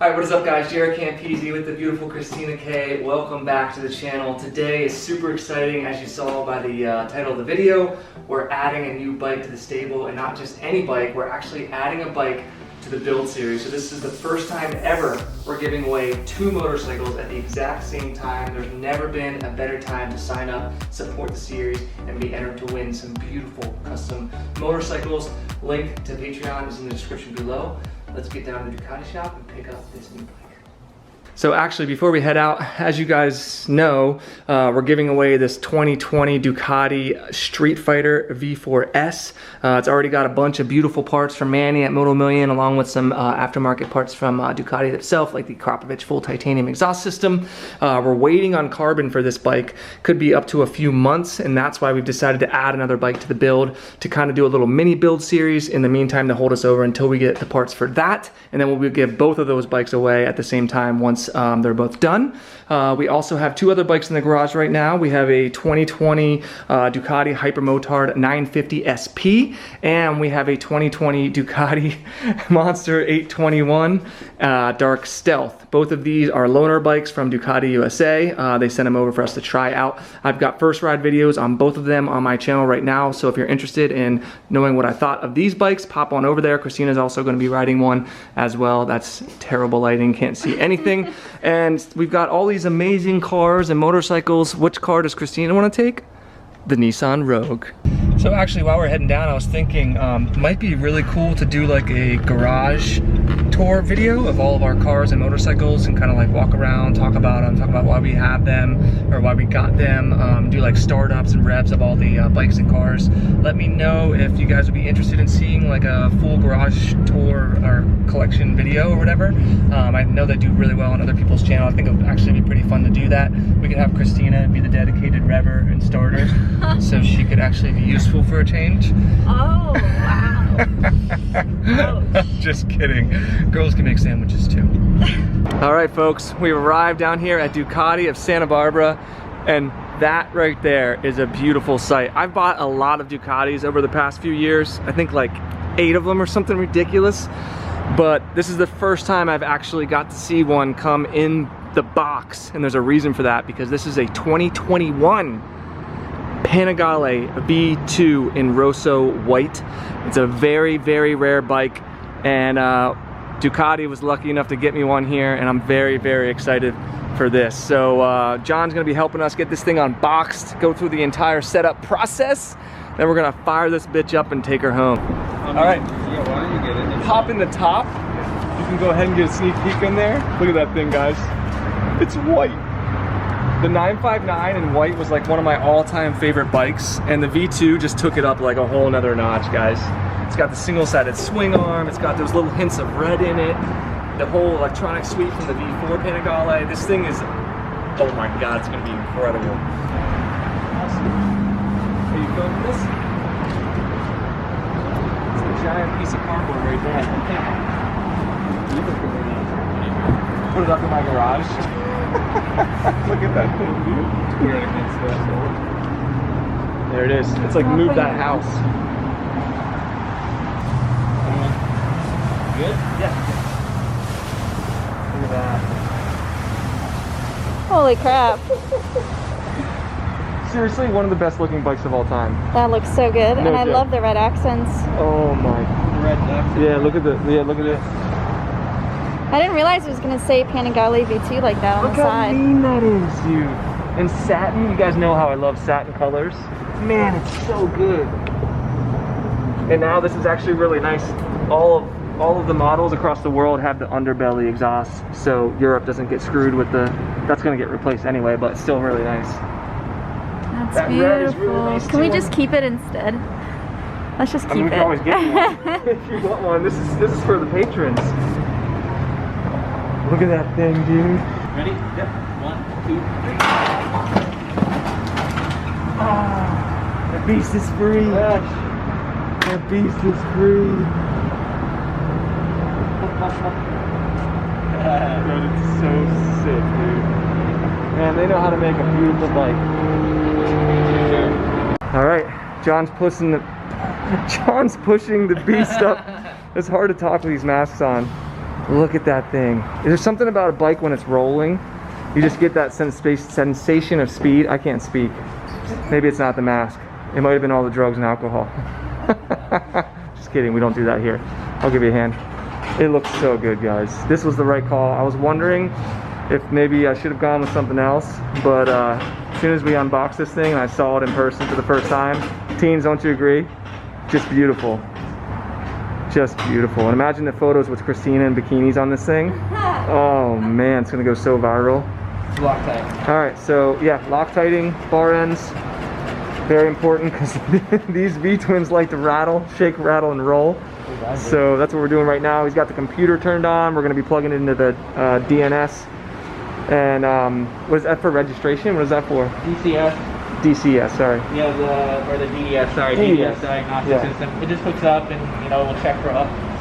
Alright, what is up guys? JaretCampisi with the beautiful Christina K. Welcome back to the channel. Today is super exciting, as you saw by the title of the video. We're adding a new bike to the stable, and not just any bike, we're actually adding a bike to the build series. So this is the first time ever we're giving away 2 motorcycles at the exact same time. There's never been a better time to sign up, support the series, and be entered to win some beautiful custom motorcycles. Link to Patreon is in the description below. Let's get down to the Ducati shop and pick up this new bike. So actually, before we head out, as you guys know, we're giving away this 2020 Ducati Streetfighter V4S. It's already got a bunch of beautiful parts from Manny at Moto Million, along with some aftermarket parts from Ducati itself, like the Krapovich full titanium exhaust system. We're waiting on carbon for this bike. Could be up to a few months, and that's why we've decided to add another bike to the build to kind of do a little mini build series in the meantime to hold us over until we get the parts for that, and then we'll give both of those bikes away at the same time once they're both done. We also have 2 other bikes in the garage right now. We have a 2020 Ducati Hypermotard 950 SP, and we have a 2020 Ducati Monster 821 Dark Stealth. Both of these are loaner bikes from Ducati USA. They sent them over for us to try out. I've got first ride videos on both of them on my channel right now, so if you're interested in knowing what I thought of these bikes, pop on over there. Christina's also going to be riding one as well. That's terrible lighting, can't see anything. And we've got all these amazing cars and motorcycles. Which car does Christina want to take? The Nissan Rogue. So actually, while we're heading down, I was thinking might be really cool to do like a garage tour video of all of our cars and motorcycles, and kind of like walk around, talk about them, talk about why we have them or why we got them, do like startups and revs of all the bikes and cars. Let me know if you guys would be interested in seeing like a full garage tour or collection video or whatever. I know they do really well on other people's channel. I think it would actually be pretty fun to do that. We could have Christina be the dedicated rever and starter, so she could actually be useful for a change. Oh, wow. Just kidding. Girls can make sandwiches too. All right, folks, we've arrived down here at Ducati of Santa Barbara, and that right there is a beautiful sight. I've bought a lot of Ducatis over the past few years. I think like 8 of them or something ridiculous, but this is the first time I've actually got to see one come in the box, and there's a reason for that, because this is a 2021 Panigale V2 in Rosso white. It's a very, very rare bike, and Ducati was lucky enough to get me one here, and I'm very, very excited for this. So John's gonna be helping us get this thing unboxed, go through the entire setup process, then we're gonna fire this bitch up and take her home. All right, yeah, why don't you get it? Pop in the top. You can go ahead and get a sneak peek in there. Look at that thing, guys. It's white. The 959 in white was like one of my all-time favorite bikes, and the V2 just took it up like a whole nother notch, guys. It's got the single-sided swing arm, it's got those little hints of red in it, the whole electronic suite from the V4 Panigale. This thing is, oh my god, it's gonna be incredible. Awesome. Are you filming this? It's a giant piece of cardboard right there. Put it up in my garage. Look at that thing, dude. We're against that. There it is. It's like move that house. Good? Yeah. Look at that. Holy crap. Seriously, one of the best looking bikes of all time. That looks so good, and I love the red accents. Oh my. The red accents. Yeah, look at look at this. I didn't realize it was going to say Panigale V2 like that on the side. Look how mean that is, dude. And satin, you guys know how I love satin colors. Man, it's so good. And now this is actually really nice. All of the models across the world have the underbelly exhaust, so Europe doesn't get screwed with the, that's going to get replaced anyway, but it's still really nice. That's that beautiful. Red is really nice. Can we just keep it instead? Let's just keep it. We can always get one. If you want one, this is for the patrons. Look at that thing, dude. Ready? Yep. 1, 2, 3. Ah, that beast is free. That beast is free. Dude, it's so sick, dude. Man, they know how to make a beautiful bike. All right, John's pushing the beast up. It's hard to talk with these masks on. Look at that thing. There's something about a bike when it's rolling. You just get that sensation of speed. I can't speak. Maybe it's not the mask. It might have been all the drugs and alcohol. Just kidding, we don't do that here. I'll give you a hand. It looks so good, guys. This was the right call. I was wondering if maybe I should have gone with something else, but as soon as we unboxed this thing and I saw it in person for the first time, teens, don't you agree? Just beautiful. Just beautiful. And imagine the photos with Christina in bikinis on this thing. Oh man, it's gonna go so viral. Loctite. All right, so yeah, Loctiting, bar ends, very important because these V-twins like to rattle, shake, rattle, and roll. So that's what we're doing right now. He's got the computer turned on. We're gonna be plugging it into the DNS. And what is that for registration? What is that for? DCS, sorry. Yeah, or the DES, sorry, DES diagnostic system. It just hooks up and, you know, we'll check for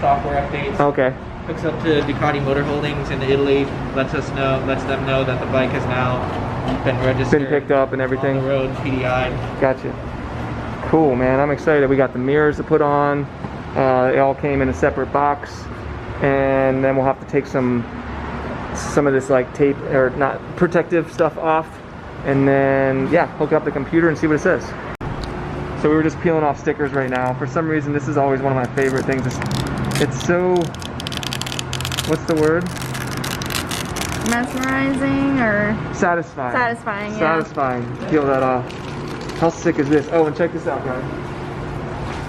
software updates. Okay. Hooks up to Ducati Motor Holdings in Italy, lets them know that the bike has now been registered. Been picked up and everything. On the road, PDI. Gotcha. Cool, man. I'm excited. We got the mirrors to put on. It all came in a separate box. And then we'll have to take some of this like tape or not protective stuff off. And then, yeah, hook up the computer and see what it says. So we were just peeling off stickers right now. For some reason, this is always one of my favorite things. It's so, what's the word? Mesmerizing or? Satisfying. Satisfying, yeah. Satisfying to peel that off. How sick is this? Oh, and check this out, guys.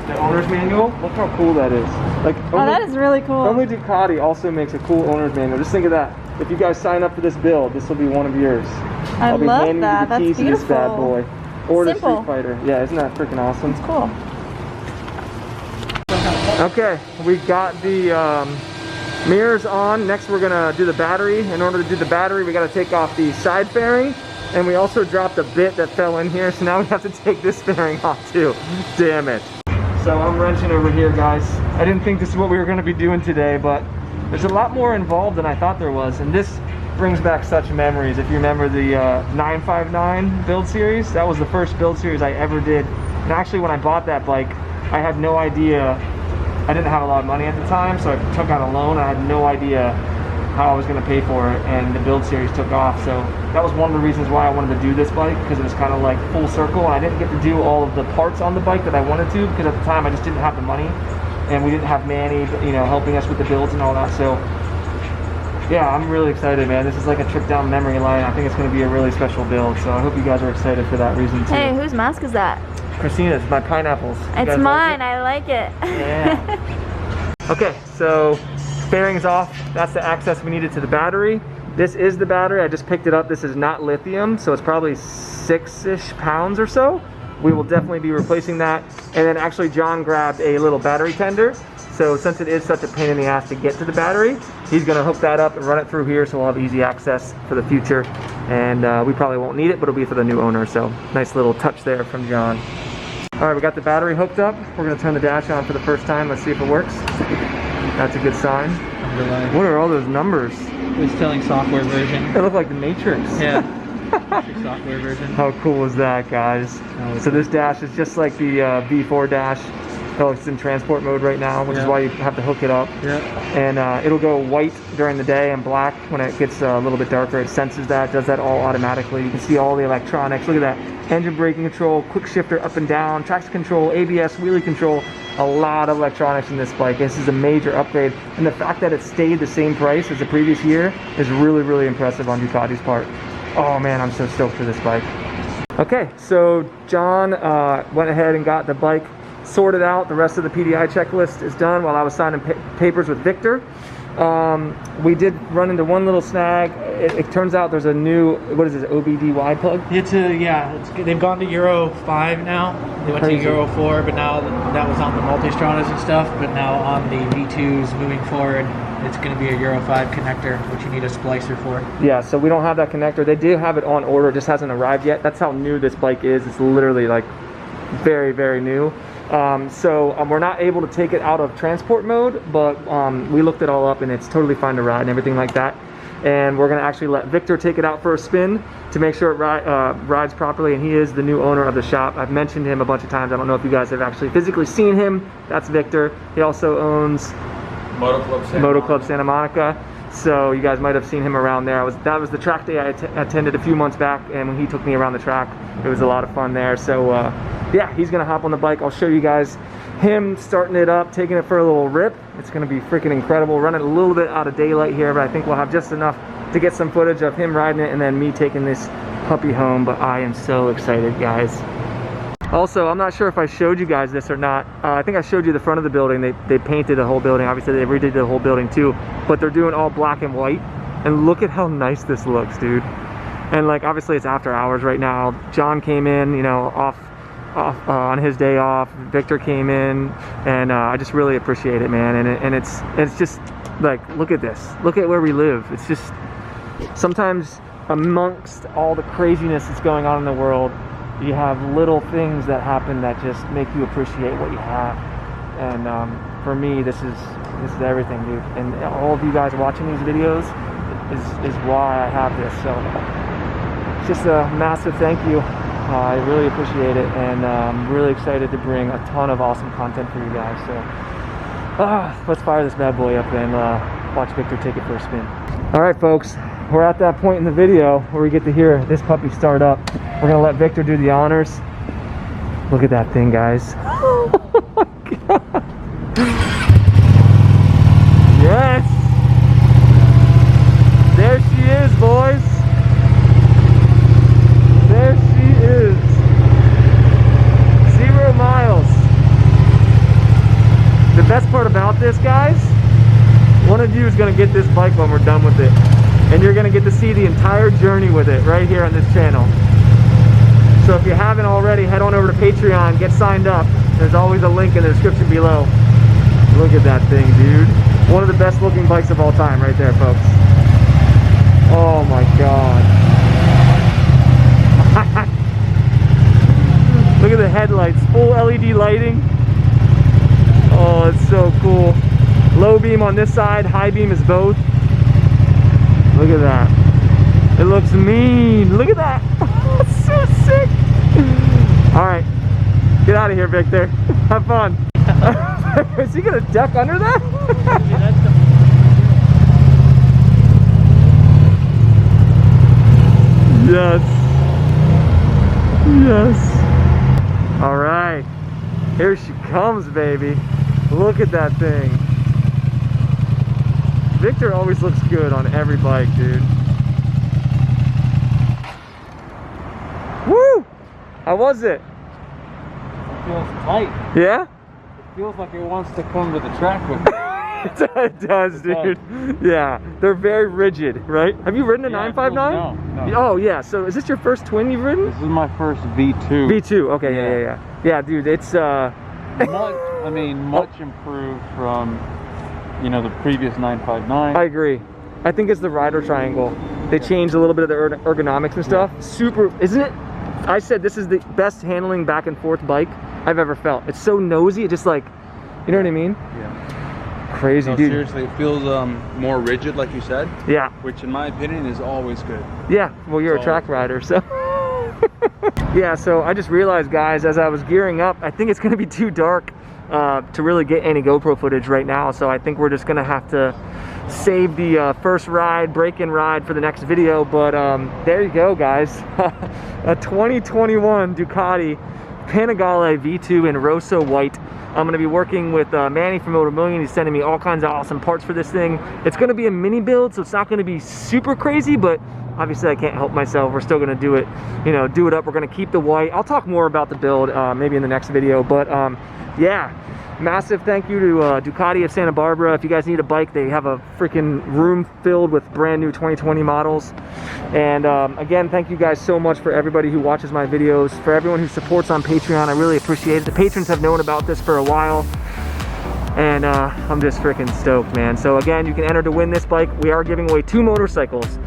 The owner's manual, look how cool that is. Like, oh, that is really cool. Only Ducati also makes a cool owner's manual. Just think of that. If you guys sign up for this build, this will be one of yours. I'll be love handing that. you the That's keys to this bad boy. Or the Simple. Streetfighter. Yeah, isn't that freaking awesome? It's cool. Okay, we got the mirrors on. Next we're gonna do the battery. In order to do the battery, we gotta take off the side fairing. And we also dropped a bit that fell in here, so now we have to take this fairing off too. Damn it. So I'm wrenching over here, guys. I didn't think this is what we were gonna be doing today, but there's a lot more involved than I thought there was. And this brings back such memories. If you remember the 959 build series, that was the first build series I ever did. And actually when I bought that bike, I had no idea, I didn't have a lot of money at the time, so I took out a loan. I had no idea how I was gonna pay for it, and the build series took off. So that was one of the reasons why I wanted to do this bike, because it was kind of like full circle, and I didn't get to do all of the parts on the bike that I wanted to, because at the time I just didn't have the money, and we didn't have Manny, you know, helping us with the builds and all that. So yeah, I'm really excited, man. This is like a trip down memory lane. I think it's going to be a really special build, so I hope you guys are excited for that reason too. Hey, whose mask is that? Christina's, my pineapples. It's mine. I like it. Yeah. Okay, so fairing's off. That's the access we needed to the battery. This is the battery. I just picked it up. This is not lithium, so it's probably 6-ish pounds or so. We will definitely be replacing that. And then actually John grabbed a little battery tender. So since it is such a pain in the ass to get to the battery, he's gonna hook that up and run it through here, so we'll have easy access for the future. And we probably won't need it, but it'll be for the new owner. So nice little touch there from John. All right, we got the battery hooked up. We're gonna turn the dash on for the first time. Let's see if it works. That's a good sign. What are all those numbers? It's telling software version. They look like the Matrix. Yeah. Software version. How cool is that, guys? So this dash is just like the V4 dash. Oh, it's in transport mode right now, which is why you have to hook it up. Yeah. And it'll go white during the day and black when it gets a little bit darker. It senses that, does that all automatically. You can see all the electronics. Look at that. Engine braking control, quick shifter up and down, traction control, ABS, wheelie control. A lot of electronics in this bike. This is a major upgrade. And the fact that it stayed the same price as the previous year is really, really impressive on Ducati's part. Oh man, I'm so stoked for this bike. Okay, so John went ahead and got the bike sorted out. The rest of the PDI checklist is done while I was signing papers with Victor. We did run into one little snag. It turns out there's a new, what is this, OBDY plug? It's they've gone to Euro 5 now. They went to Euro 4, but now that was on the Multistradas and stuff, but now on the V2s moving forward, it's going to be a Euro 5 connector, which you need a splicer for. Yeah, so we don't have that connector. They do have it on order, it just hasn't arrived yet. That's how new this bike is. It's literally like very, very new. We're not able to take it out of transport mode, but we looked it all up and it's totally fine to ride and everything like that. And we're gonna actually let Victor take it out for a spin to make sure it rides properly, and he is the new owner of the shop. I've mentioned him a bunch of times. I don't know if you guys have actually physically seen him. That's Victor. He also owns Moto Club Santa Monica. So you guys might have seen him around there. That was the track day I attended a few months back, and when he took me around the track, it was a lot of fun there. So yeah, he's gonna hop on the bike. I'll show you guys him starting it up, taking it for a little rip. It's gonna be freaking incredible. Running a little bit out of daylight here, but I think we'll have just enough to get some footage of him riding it and then me taking this puppy home. But I am so excited, guys. Also, I'm not sure if I showed you guys this or not. I think I showed you the front of the building. They painted the whole building. Obviously, they redid the whole building too, but they're doing all black and white. And look at how nice this looks, dude. And like, obviously it's after hours right now. John came in, you know, off on his day off. Victor came in, and I just really appreciate it, man. And it's just like, look at this. Look at where we live. It's just, sometimes amongst all the craziness that's going on in the world, you have little things that happen that just make you appreciate what you have. And for me, this is everything, dude. And all of you guys watching these videos is why I have this. So just a massive thank you. I really appreciate it, and I'm really excited to bring a ton of awesome content for you guys. So let's fire this bad boy up and watch Victor take it for a spin. All right, folks, we're at that point in the video where we get to hear this puppy start up. We're gonna let Victor do the honors. Look at that thing, guys. Oh my God. Yes! There she is, boys. There she is. 0 miles. The best part about this, guys, one of you is gonna get this bike when we're done with it. And you're gonna get to see the entire journey with it right here on this channel. So if you haven't already, head on over to Patreon, get signed up. There's always a link in the description below. Look at that thing, dude. One of the best looking bikes of all time right there, folks. Oh my God. Look at the headlights, full LED lighting. Oh, it's so cool. Low beam on this side, high beam is both. Look at that. It looks mean. Look at that. It's so sick. All right, get out of here, Victor. Have fun. Is he gonna duck under that? Yes. Yes. All right. Here she comes, baby. Look at that thing. Victor always looks good on every bike, dude. Woo! How was it? It feels tight. Yeah? It feels like it wants to come to the track with me. It does, dude. Yeah, they're very rigid, right? Have you ridden a 959? No. Oh, yeah. So is this your first twin you've ridden? This is my first V2. V2. Okay, yeah. Yeah, dude, it's much improved from, you know, the previous 959. I agree. I think it's the rider triangle. They changed a little bit of the ergonomics and stuff. Super, isn't it? I said this is the best handling back and forth bike I've ever felt. It's so nosy. It just like, you know what I mean? Yeah. Crazy, no, dude. Seriously, it feels more rigid, like you said. Yeah. Which, in my opinion, is always good. Yeah. Well, you're a track rider, so. Yeah. So I just realized, guys, as I was gearing up, I think it's gonna be too dark to really get any GoPro footage right now. So I think we're just gonna have to save the first ride, break-in ride for the next video. But there you go, guys. A 2021 Ducati Panigale V2 in Rosso White. I'm going to be working with Manny from Motor Million. He's sending me all kinds of awesome parts for this thing. It's going to be a mini build, so it's not going to be super crazy, but obviously I can't help myself. We're still going to do it, you know, do it up. We're going to keep the white. I'll talk more about the build maybe in the next video, but yeah. Massive thank you to Ducati of Santa Barbara. If you guys need a bike, they have a freaking room filled with brand new 2020 models. And again, thank you guys so much for everybody who watches my videos, for everyone who supports on Patreon. I really appreciate it. The patrons have known about this for a while, and I'm just freaking stoked, man. So again, you can enter to win this bike. We are giving away 2 motorcycles.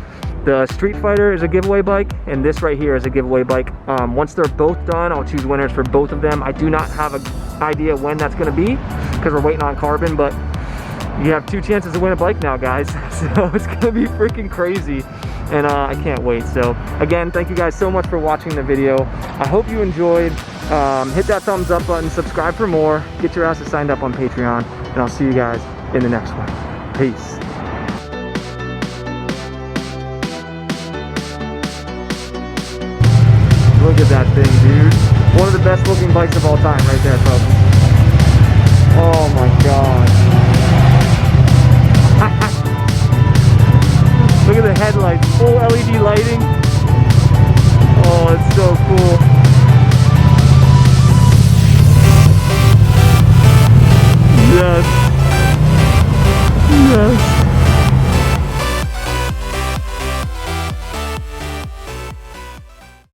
The Streetfighter is a giveaway bike, and this right here is a giveaway bike. Once they're both done, I'll choose winners for both of them. I do not have an idea when that's going to be because we're waiting on carbon, but you have 2 chances to win a bike now, guys. So it's going to be freaking crazy, and I can't wait. So again, thank you guys so much for watching the video. I hope you enjoyed. Hit that thumbs up button, subscribe for more, get your asses signed up on Patreon, and I'll see you guys in the next one. Peace. Look at that thing, dude. One of the best looking bikes of all time right there, folks. Oh my god. Look at the headlights, full LED lighting. Oh, it's so cool. Yes. Yes.